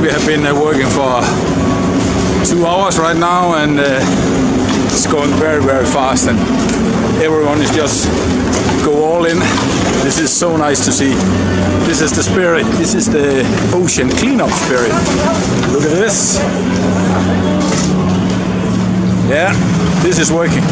we have been working for 2 hours right now, and it's going very, very fast, and everyone is just go all in. This is so nice to see. This is the spirit. This is the ocean cleanup spirit. Look at this. Yeah, this is working.